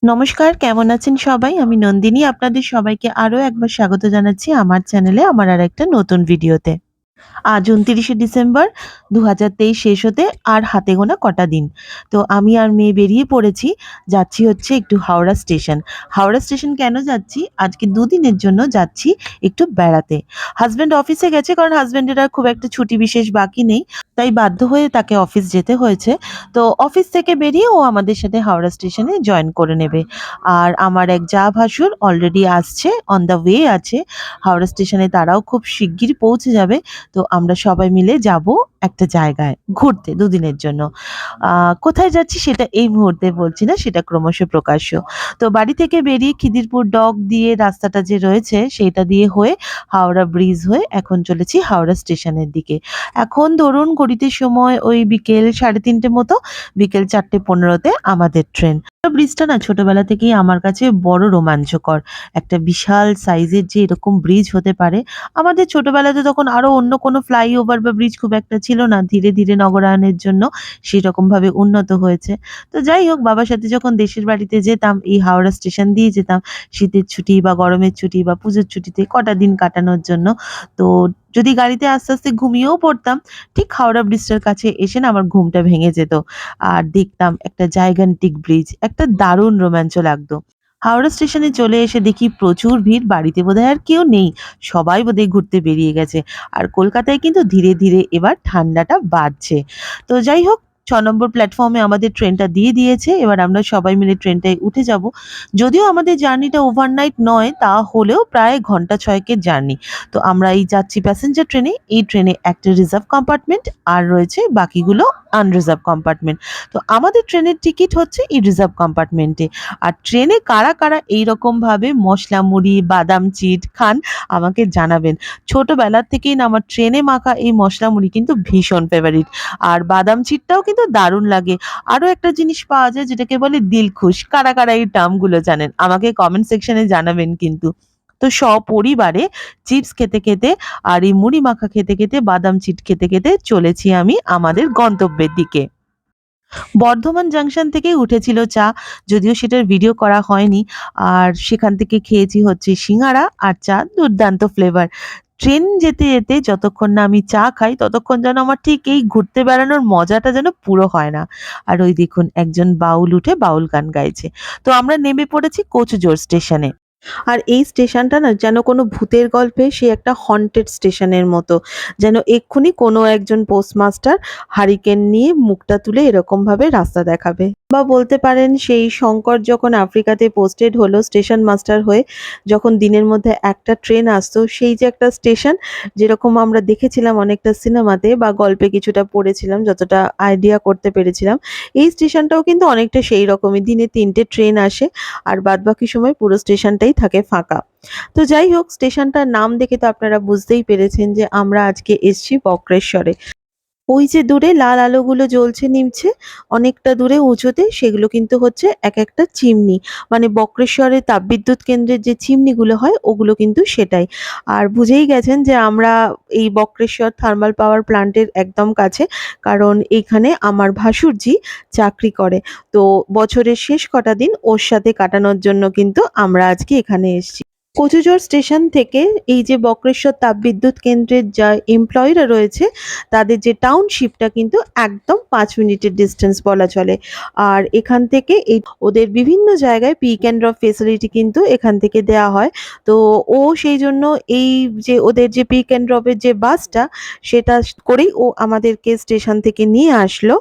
নমস্কার, কেমন আছেন সবাই? আমি নন্দিনী আপনাদের সবাইকে আরো একবার স্বাগত জানাচ্ছি আমার চ্যানেলে আমার আরেকটা নতুন ভিডিওতে। আজ ২৯শে ডিসেম্বর ২০২৩ শেষ হতে আর হাতে গোনা কটা দিন। তো আমি আর মেয়ে বেরিয়ে পড়েছি। যাচ্ছি হচ্ছে একটু হাওড়া স্টেশন। হাওড়া স্টেশন কেন যাচ্ছি? আজকে ২ দিনের জন্য যাচ্ছি একটু বেড়াতে। হাসব্যান্ড অফিসে গেছে কারণ হাসব্যান্ডের আর খুব একটা ছুটি বিশেষ বাকি নেই। তাই বাধ্য হয়ে তাকে অফিস যেতে হয়েছে। তো অফিস থেকে বেরিয়ে ও আমাদের সাথে হাওড়া স্টেশনে জয়েন করে নেবে। আর আমার এক জা ভাসুর অলরেডি আসছে, অন দ্য ওয়ে আছে। হাওড়া স্টেশনে তারাও খুব শিগগিরই পৌঁছে যাবে। তো আমরা সবাই মিলে যাব একটা জায়গায় ঘুরতে ২ দিনের জন্য। আ কোথায় যাচ্ছি সেটা এই মুহূর্তে বলছি না, সেটা ক্রমশ প্রকাশ্য। তো বাড়ি থেকে বেরিয়ে খিদিরপুর ডক দিয়ে রাস্তাটা যে রয়েছে সেইটা দিয়ে হয়ে হাওড়া ব্রিজ হয়ে এখন চলেছি হাওড়া স্টেশনের দিকে। এখন ধরুন ঘড়িতে সময় ওই বিকেল ৩:৩০ মতো, বিকেল ৪:১৫ তে আমাদের ট্রেন। ব্রিজটা না ছোটবেলা থেকেই আমার কাছে বড় রোমাঞ্চকর। একটা বিশাল সাইজের যে এরকম ব্রিজ হতে পারে। আমাদের ছোটবেলাতে তখন আরো অন্য কোনো ফ্লাইওভার বা ব্রিজ খুব একটা ছিল না। ধীরে, ধীরে নগরায়নের জন্য সেরকমভাবে উন্নত হয়েছে। তো যাই হোক, বাবার সাথে যখন দেশের বাড়িতে যেতাম এই হাওড়া স্টেশন দিয়ে যেতাম। শীতের ছুটি বা গরমের ছুটি বা পুজোর ছুটিতে কটা দিন কাটানোর জন্য। তো যদি গাড়িতে আস্তে, আস্তে ঘুমিয়েও পড়তাম, ঠিক হাওড়া ব্রিজটার কাছে এসে না আমার ঘুমটা ভেঙে যেত। আর দেখতাম একটা জাইগান্টিক ব্রিজ। একটা দারুণ রোমাঞ্চ লাগতো। হাওড়া স্টেশনে চলে এসে দেখি প্রচুর ভিড়। বাড়িতে বোধহয় আর কেউ নেই। সবাই বোধহয় ঘুরতে বেরিয়ে গেছে। আর কলকাতায় কিন্তু ধীরে, ধীরে এবার ঠান্ডাটা বাড়ছে। তো যাই হোক, ৬ নম্বর প্ল্যাটফর্মে আমাদের ট্রেনটা দিয়ে দিয়েছে। এবার আমরা সবাই মিলে ট্রেনটায় উঠে যাব। যদিও আমাদের জার্নিটা ওভারনাইট নয়, তা হলেও প্রায় ঘন্টা ৬ এর জার্নি। তো আমরা এই যাচ্ছি প্যাসেঞ্জার ট্রেনে। এই ট্রেনে একটা রিজার্ভ কম্পার্টমেন্ট আর রয়েছে বাকিগুলো আনরিজার্ভ কম্পার্টমেন্ট। তো আমাদের ট্রেনের টিকিট হচ্ছে এই রিজার্ভ কম্পার্টমেন্টে। আর ট্রেনে কারা, কারা এইরকমভাবে মসলা মুড়ি, বাদাম চিট খান আমাকে জানাবেন। ছোটবেলা থেকেই না আমার ট্রেনে মাখা এই মসলা মুড়ি কিন্তু ভীষণ ফেভারিট। আর বাদাম চিটটাও কিন্তু দারুণ লাগে। আরো একটা জিনিস পাওয়া যায় যেটাকে বলে দিলখুশ। কারা, কারা এই টার্মগুলো জানেন? আমাকে কমেন্ট সেকশনে জানাবেন কিন্তু। তো সপরিবারে চিপস খেতে, খেতে আর এই মুড়ি মাখা খেতে, খেতে বাদাম চিট খেতে, খেতে চলেছি আমি আমাদের গন্তব্যের দিকে। বর্ধমান জাংশন থেকেই উঠেছিল চা। যদিও সেটার ভিডিও করা হয়নি। আর সেখান থেকে খেয়েছি হচ্ছে সিঙ্গারা আর চা, দুর্দান্ত ফ্লেভার। ট্রেন যেতে, যেতে যতক্ষণ না আমি চা খাই ততক্ষণ যেন আমার ঠিক এই ঘুরতে বেড়ানোর মজাটা যেন পুরো হয় না। আর ওই দেখুন একজন বাউল উঠে বাউল গান গাইছে। তো আমরা নেমে পড়েছি কোচবিহার স্টেশনে। আর এই স্টেশনটা না যেন কোনো ভূতের গল্পে সে একটা হন্টেড স্টেশনের মতো। যেন এক্ষুনি কোনো একজন পোস্টমাস্টার হারিকেন নিয়ে মুখটা তুলে এরকমভাবে রাস্তা দেখাবে। বা বলতে পারেন সেই শঙ্কর যখন আফ্রিকাতে পোস্টেড হলো স্টেশন মাস্টার হয়ে, যখন দিনের মধ্যে একটা ট্রেন আসতো, সেই যে একটা স্টেশন যেরকম আমরা দেখেছিলাম অনেকটা সিনেমাতে বা গল্পে কিছুটা পড়েছিলাম যতটা আইডিয়া করতে পেরেছিলাম। এই স্টেশনটাও কিন্তু অনেকটা সেই রকমই। দিনে ৩ টে ট্রেন আসে আর বাদবাকি সময় পুরো স্টেশনটাই থাকে ফাঁকা। তো যাই হোক, স্টেশনটার নাম দেখে তো আপনারা বুঝতেই পেরেছেন যে আমরা আজকে এসছি বক্রেশ্বরে। ওই যে দূরে লাল আলোগুলো জ্বলছে নিমছে অনেকটা দূরে উঁচুতে, সেগুলো কিন্তু হচ্ছে এক একটা চিমনি। মানে বক্রেশ্বরের তাপবিদ্যুৎ কেন্দ্রের যে চিমনিগুলো হয় ওগুলো কিন্তু সেটাই। আর বুঝেই গেছেন যে আমরা এই বক্রেশ্বর থার্মাল পাওয়ার প্ল্যান্টের একদম কাছে। কারণ এইখানে আমার ভাসুরজি চাকরি করে। তো বছরের শেষ কটা দিন ওর সাথে কাটানোর জন্য কিন্তু আমরা আজকে এখানে এসছি। কোচুজোর স্টেশন থেকে এই যে বক্রেশ্বর তাপবিদ্যুৎ কেন্দ্রের যা এমপ্লয়িরা রয়েছে তাদের যে টাউনশিপটা কিন্তু একদম ৫ মিনিটের ডিসটেন্স বলা চলে। আর এখান থেকে এই ওদের বিভিন্ন জায়গায় পিক অ্যান্ড ড্রপ ফেসিলিটি কিন্তু এখান থেকে দেয়া হয়। তো ও সেই জন্য এই যে ওদের যে পিক অ্যান্ড ড্রপের যে বাসটা সেটা করেই ও আমাদেরকে স্টেশন থেকে নিয়ে আসলো।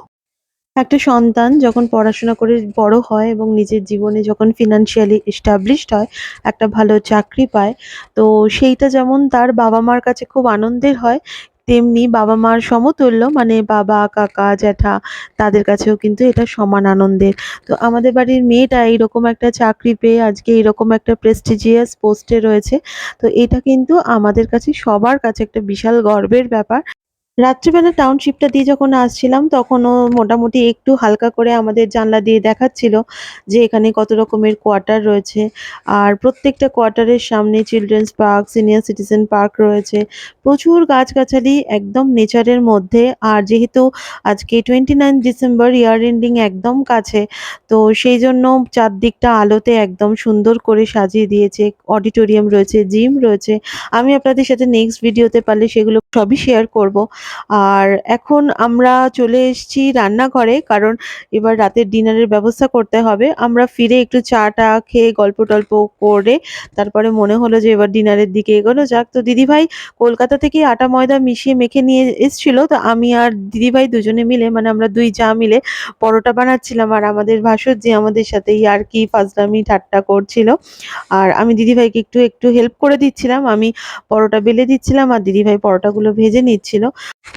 একটা সন্তান যখন পড়াশোনা করে বড় হয় এবং নিজের জীবনে যখন ফিনান্সিয়ালি এস্টাবলিশড হয়, একটা ভালো চাকরি পায়, তো সেইটা যেমন তার বাবা-মার কাছে খুব আনন্দের হয়, তেমনি বাবা-মার সমতুল্য মানে বাবা, কাকা, জ্যাঠা তাদের কাছেও কিন্তু এটা সমান আনন্দের। তো আমাদের বাড়ির মেয়েটা এইরকম একটা চাকরি পেয়ে আজকে এরকম একটা প্রেস্টিজিয়াস পোস্টে রয়েছে। তো এটা কিন্তু আমাদের কাছে সবার কাছে একটা বিশাল গর্বের ব্যাপার। রাত্রিবেলা টাউনশিপটা দিয়ে যখন আসছিলাম তখনও মোটামুটি একটু হালকা করে আমাদের জানলা দিয়ে দেখাচ্ছিল যে এখানে কত রকমের কোয়ার্টার রয়েছে। আর প্রত্যেকটা কোয়ার্টারের সামনে children's park, senior citizen park রয়েছে। প্রচুর গাছগাছালি একদম নেচারের মধ্যে। আর যেহেতু আজকে 29 ডিসেম্বর, ইয়ার এন্ডিং একদম কাছে, তো সেই জন্য চারদিকটা আলোতে একদম সুন্দর করে সাজিয়ে দিয়েছে। অডিটোরিয়াম রয়েছে, জিম রয়েছে। আমি আপনাদের সাথে নেক্সট ভিডিওতে পারলে সেগুলো সবই শেয়ার করব। আর এখন আমরা চলে এসেছি রান্নাঘরে, কারণ এবার রাতের ডিনারের ব্যবস্থা করতে হবে। আমরা ফিরে একটু চা-টা খেয়ে গল্প-টল্প করে তারপরে মনে হলো যে এবার ডিনারের দিকে এগোনো যাক। তো দিদিভাই কলকাতা থেকে আটা ময়দা মিশিয়ে মেখে নিয়ে এসছিল। তো আমি আর দিদিভাই দুজনে মিলে, মানে আমরা ২ জা মিলে পরোটা বানাচ্ছিলাম। আর আমাদের ভাসুরজি আমাদের সাথে ইয়ার্কি, ফাজলামি, ঠাট্টা করছিল। আর আমি দিদিভাইকে একটু হেল্প করে দিচ্ছিলাম। আমি পরোটা বেলে দিচ্ছিলাম আর দিদিভাই পরোটাগুলো ভেজে নিচ্ছিল।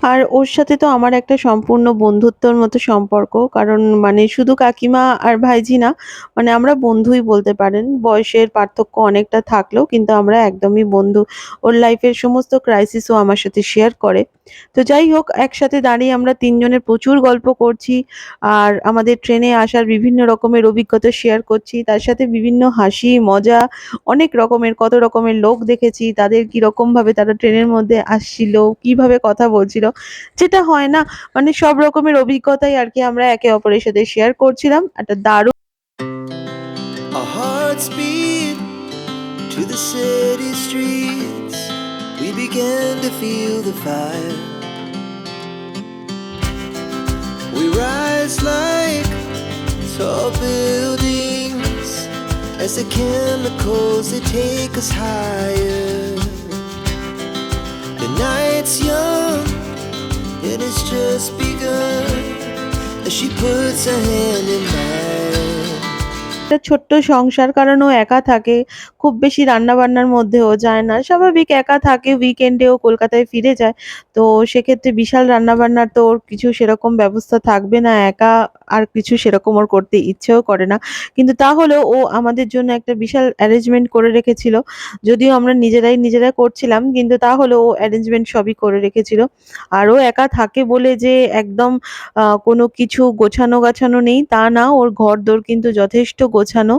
আর ওর সাথে তো আমার একটা সম্পূর্ণ বন্ধুত্বর মতো সম্পর্ক। কারণ মানে শুধু কাকিমা আর ভাইঝি না, মানে আমরা বন্ধুই বলতে পারেন। বয়সের পার্থক্য অনেকটা থাকলেও কিন্তু আমরা একদমই বন্ধু। ওর লাইফের সমস্ত ক্রাইসিস ও আমার সাথে শেয়ার করে। তো যাই হোক, একসাথে দাঁড়িয়ে আমরা ৩ জনের প্রচুর গল্প করছি। আর আমাদের ট্রেনে আসার বিভিন্ন রকমের অভিজ্ঞতা শেয়ার করছি। তার সাথে বিভিন্ন হাসি, মজা, অনেক রকমের কত রকমের লোক দেখেছি। তাদের কিরকমভাবে তারা ট্রেনের মধ্যে আসছিল, কিভাবে কথা বলছিল। যেটা হয় না, মানে সব রকমের অভিজ্ঞতাই আরকি আমরা একে অপরের সাথে শেয়ার করছিলাম। একটা দারুণ Our hearts beat to the city streets. We began to feel the fire. We rise like tall buildings as the chemicals they take us higher. The night's young and it's just begun as she puts her hand in mine. একটা ছোট্ট সংসার, কারণ ও একা থাকে। খুব বেশি রান্নাবান্নার মধ্যেও যায় না। স্বাভাবিক একা থাকে, উইকেন্ডেও কলকাতায় ফিরে যায়। তো সেক্ষেত্রে বিশাল রান্নাবান্নার তো ওর কিছু সেরকম ব্যবস্থা থাকবে না। একা আর কিছু সেরকম ওর করতে ইচ্ছেও করে না। কিন্তু তাহলেও ও আমাদের জন্য একটা বিশাল অ্যারেঞ্জমেন্ট করে রেখেছিল। যদিও আমরা নিজেরা করছিলাম, কিন্তু তাহলেও ও অ্যারেঞ্জমেন্ট সবই করে রেখেছিল। আর ও একা থাকে বলে যে একদম কোনো কিছু গোছানো-গাছানো নেই তা না। ওর ঘরদোর কিন্তু যথেষ্ট গোছানো।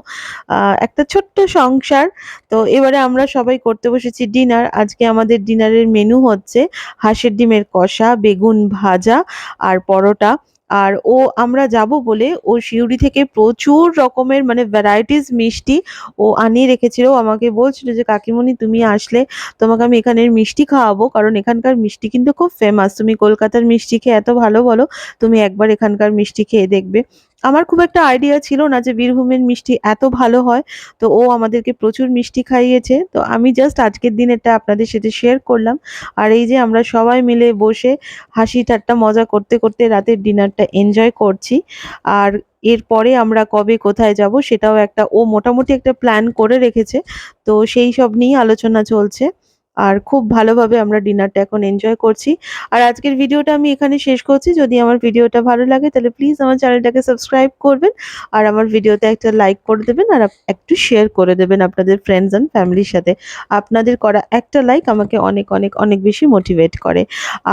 আ একটা ছোট্ট সংসার। তো এবারে আমরা সবাই করতে বসেছি ডিনার। আজকে আমাদের ডিনারের মেনু হচ্ছে হাঁসের ডিমের কষা, বেগুন ভাজা আর পরোটা। আর আমরা যাবো বলে ও সিউড়ি থেকে প্রচুর রকমের, মানে ভ্যারাইটিস মিষ্টি ও আনিয়ে রেখেছিল। ও আমাকে বলছিল যে, "কাকিমুনি তুমি আসলে তোমাকে আমি এখানের মিষ্টি খাওয়াবো। কারণ এখানকার মিষ্টি কিন্তু খুব ফেমাস। তুমি কলকাতার মিষ্টি খেয়ে এত ভালো বলো। তুমি একবার এখানকার মিষ্টি খেয়ে দেখবে।" আমার খুব একটা আইডিয়া ছিল না যে বীরভূমের মিষ্টি এত ভালো হয়। তো ও আমাদেরকে প্রচুর মিষ্টি খাইয়েছে। তো আমি জাস্ট আজকের দিনেরটা আপনাদের সাথে শেয়ার করলাম। আর এই যে আমরা সবাই মিলে বসে হাসি ঠাট্টা মজা করতে রাতের ডিনারটা এনজয় করছি। আর এরপরে আমরা কবে কোথায় যাবো সেটাও ও মোটামুটি একটা প্ল্যান করে রেখেছে। তো সেই সব নিয়েই আলোচনা চলছে। আর খুব ভালোভাবে আমরা ডিনারটা এখন এনজয় করছি। আর আজকের ভিডিওটা আমি এখানে শেষ করছি। যদি আমার ভিডিওটা ভালো লাগে তাহলে প্লিজ আমার চ্যানেলটাকে সাবস্ক্রাইব করবেন। আর আমার ভিডিওতে একটা লাইক করে দেবেন আর একটু শেয়ার করে দেবেন আপনাদের ফ্রেন্ডস অ্যান্ড ফ্যামিলির সাথে। আপনাদের করা একটা লাইক আমাকে অনেক বেশি মোটিভেট করে।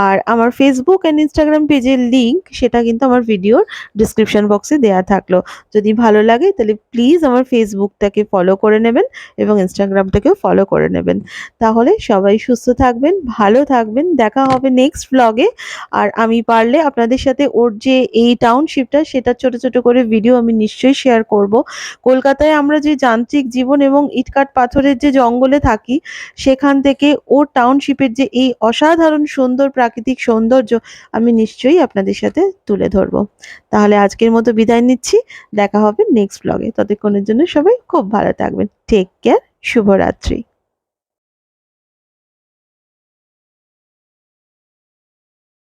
আর আমার Facebook অ্যান্ড Instagram পেজের লিংক সেটা কিন্তু আমার ভিডিওর ডেসক্রিপশন বক্সে দেয়া থাকলো। যদি ভালো লাগে তাহলে প্লিজ আমার Facebookটাকে ফলো করে নেবেন এবং Instagramটাকেও ফলো করে নেবেন। তাহলে সবাই সুস্থ থাকবেন, ভালো থাকবেন। দেখা হবে নেক্সট ভ্লগে। আর আমি পারলে আপনাদের সাথে ওর যে এই টাউনশিপটা সেটার ছোট করে ভিডিও আমি নিশ্চয়ই শেয়ার করব। কলকাতায় আমরা যে যান্ত্রিক জীবন এবং ইটকাঠ পাথরের যে জঙ্গলে থাকি, সেখান থেকে ওর টাউনশিপের যে এই অসাধারণ সুন্দর প্রাকৃতিক সৌন্দর্য আমি নিশ্চয়ই আপনাদের সাথে তুলে ধরব। তাহলে আজকের মতো বিদায় নিচ্ছি। দেখা হবে নেক্সট ভ্লগে। ততক্ষণের জন্য সবাই খুব ভালো থাকবেন। Take care. শুভরাত্রি।